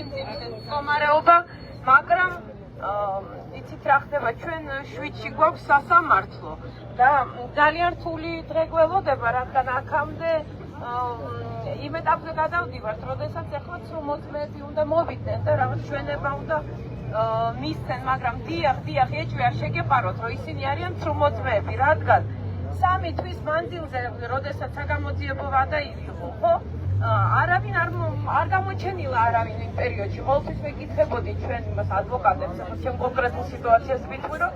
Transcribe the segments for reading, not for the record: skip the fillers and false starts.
მიმდინარეობს მდგომარეობა, მაგრამ იცით რა ხდება, ჩვენ შვიდში გვაქვს სასამართლო და ძალიან რთული დღე გველოდება, რადგან აქამდე იმ ეტაპზე გადავდივართ, როდესაც ახლა ცრუმოწმეები უნდა მოვიდნენ და რაღაც ჩვენება უნდა მისცენ, მაგრამ დიახ, ეჭვი არ შეგეპაროთ, რომ ისინი არიან ცრუმოწმეები, რადგან 3 თვის მანძილზე, როდესაც საგამოძიებო ვადა იყო, ხო? არავინ არ გამოჩენილა არავინ იმ პერიოდში. ყოველთვის მეკითხებოდი ჩვენ იმას ადვოკატებს, ჩვენ კონკრეტულ სიტუაციას ვიტყვი, რომ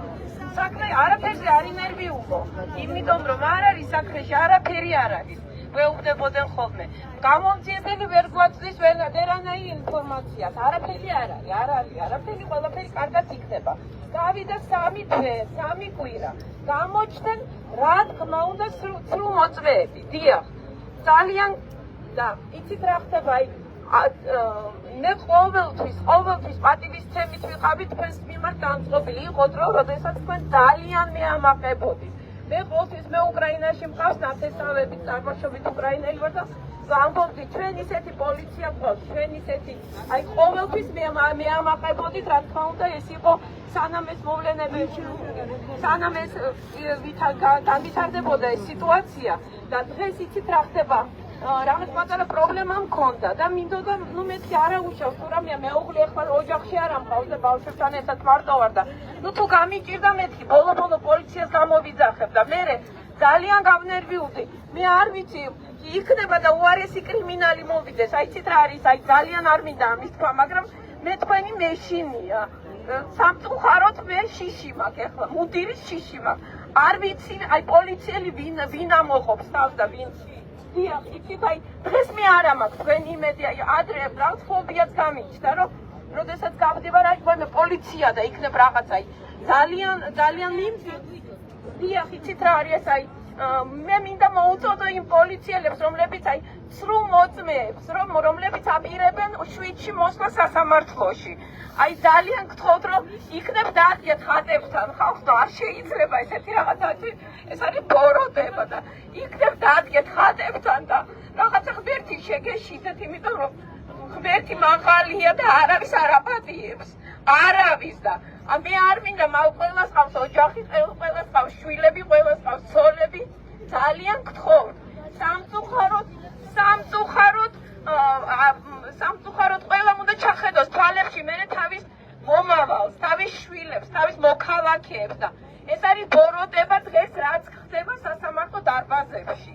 საქმე არაფერზე არ ინერვიულო, იმიტომ რომ არ არის საქმეში არაფერი არ არის. ვეუბნებოდნენ ხოლმე. გამომძიებელი ვერ გვაწვდის ვერანაირ ინფორმაციას. არაფერი არ არის, არაფერი, ყველაფერი კარგად იქნება. გავიდა 3 თვე, 3 კვირა. გამოჩნდნენ რა თქმა უნდა ცრუმოწმეები. დიახ, ძალიან და იცით რა ხდება, მე ყოველთვის პატივისცემით ვიყავი თქვენს მიმართ დამწყობილი იყოთ, რომ როდესაც თქვენ ძალიან მეამაყებოდით. მე ყოველთვის მე უკრაინაში მყავს ნათესავებით, წარმოშობით უკრაინელი ვარ და ვამბობდი, ჩვენ ისეთი პოლიცია გვყავს, ჩვენ ისეთი, აი ყოველთვის მეამაყებოდით, რა თქმა უნდა, ეს იყო სანამ ეს მოვლენები, სანამ ეს განვითარდებოდა ეს სიტუაცია და დღეს იცით რა ხდება. რაღაც პატარა პრობლემა მქონდა და მინდოდა, მეთქი არა უშავს, თუ რამეა მეუღლე ახლა ოჯახში არ ამყავს და ბავშვებთან ერთად მარტო ვარ და თუ გამიჭირდა მეთქი, ბოლო პოლიციას გამოვიძახებ და მე ძალიან გავნერვიულდი. მე არ ვიცი, იქნება და უარესი კრიმინალი მოვიდეს. აი ცით რა არის, აი ძალიან არ მინდა ამის თქვა, მაგრამ მე თქვენი მეშინია. სამწუხაროდ მე შიში მაქვს ახლა, მუდირის შიში მაქვს. არ ვიცი, აი პოლიციელი ვინ ამოყოფს თავს და ვინ დიახ, იცით, აი დღეს მე არ მაქვს თქვენი იმედი, აი ადრე რაღაც ფობიაც გამიჩნდა, რომ როდესაც გავდივარ, აი თქვენ პოლიცია და იქნებ რაღაც, აი ძალიან დიახ, იცით რა არის, აი მე მინდა მოუწოდო იმ პოლიციელებს, რომლებიც აი ცრუმოწმეებს, რომლებიც აპირებენ შვიდში მოსვლა სასამართლოში. აი ძალიან გთხოვთ, რომ იქნებ დაადგეთ ხატებთან, ხალხს და არ შეიძლება ესეთი რაღაცა, ეს არის ბოროტება და იქნებ დაადგეთ ხატებთან და რაღაცა ღმერთი შეგეშიდეთ, იმიტომ რომ ღმერთი მაღალია და არავის არ აპატიებს. არავის და მე არ მინდა ყველას ყავს ოჯახი, ყველას ყავს შვილები, ყველას ყავს ცოლები. ძალიან გთხოვთ. სამწუხაროდ ყველამ უნდა ჩახედოს თვალებში მერე თავის მომავალს, თავის შვილებს, თავის მოქალაქეებს და ეს არის ბოროტება დღეს რაც ხდება სასამართლო დარბაზებში.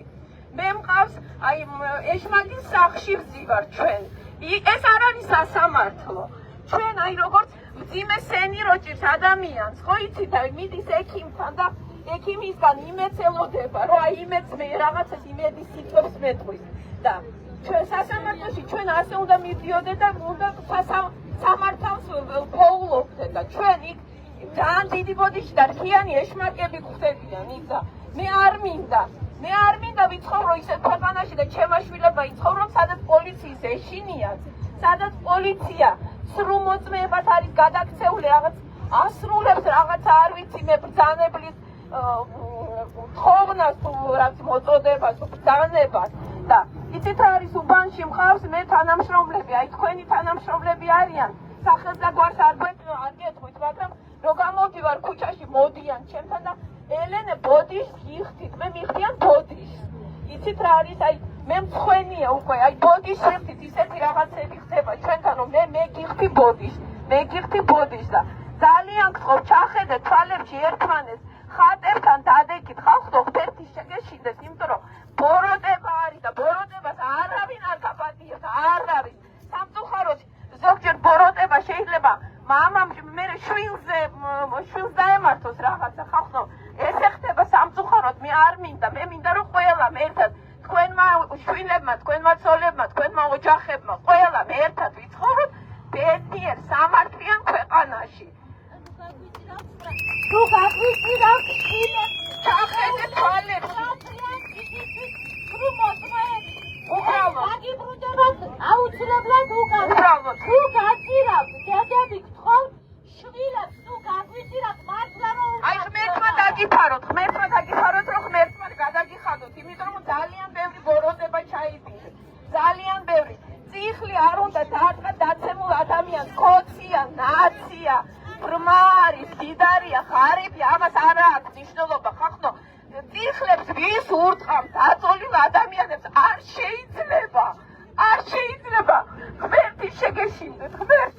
მე მყავს აი ეშმაკის სახლში ვზივარ ჩვენ. ეს არ არის სასამართლო. ჩვენ აი როგორც მძიმე სენი რო ჭირს ადამიანს, ხო იცით, აი მიდის ექიმთან და ექიმისგან იმედს ელოდება, რომ აი იმედს მე რაღაცას იმედის სიტყვებს მეტყვის და ჩვენ სასამართლოში ჩვენ ასე უნდა მიდიოდეთ და უნდა სამართალს პოულობდეთ და ჩვენ იქ ძალიან დიდი ბოდიში და რქიანი ეშმაკები გვხდებიან იქ და მე არ მინდა ვიცხოვრო ისეთ ქვეყანაში და ჩემმა შვილებმა იცხოვრო, სადაც პოლიციის ეშინიათ, სადაც პოლიცია სრუმოწმეებად არის გადაქცეული, რაღაც ასრულებს რაღაცა არ ვიცი მე ბრძანებლის თხოვნას თუ რაც მოწოდებას თუ ბრძანებას და იცით რა არის უბანში მყავს მე თანამშრომლები, აი თქვენი თანამშრომლები არიან, სახელს და გვარს არ გეტყვით, მაგრამ რო გამოვდივარ ქუჩაში მოდიან ჩემთან და ელენე ბოდიშს გიხდით, მე მიხდიან ბოდიშს. იცით რა არის, აი მე მცხვენია უკვე, აი ბოდიშს ხდით, ისეთი რაღაცები ხდება ჩვენთან, რომ მე გიხდი ბოდიშს და ძალიან გთხოვ, ჩახედეთ თვალებში ერთმანეს, ხატებთან დადეკით, ხალხო ღმერთი შეგეშინდეს, იმიტომ რომ ბოროტება არის და ბოროტებას არავინ არ გაპატიებს, არავინ. სამწუხაროდ ზოგჯერ ბოროტება შეიძლება მამამ მე შვილს დაემართოს რაღაცა, ხალხო ეს ხდება სამწუხაროდ, მე არ მინდა, მე მინდა რომ ყველამ ერთად თქვენმა შვილებმა, თქვენმა ცოლებმა, თქვენმა ოჯახებმა, ყველამ ერთად ვიცხოვროთ ბედნიერ სამართლიან ქვეყანაში. თუ გაგვიწირავთ შვილებს, ჩახედეთ თვალებში. უბრალოდ აგიბრუნდებათ აუცილებლად უკან. თუ გაჭირავთ, დედები გთხოვთ შვილებს ურტყამთ აწოლილ ადამიანებს არ შეიძლება ღმერთი შეგეშინდეთ ღმერთი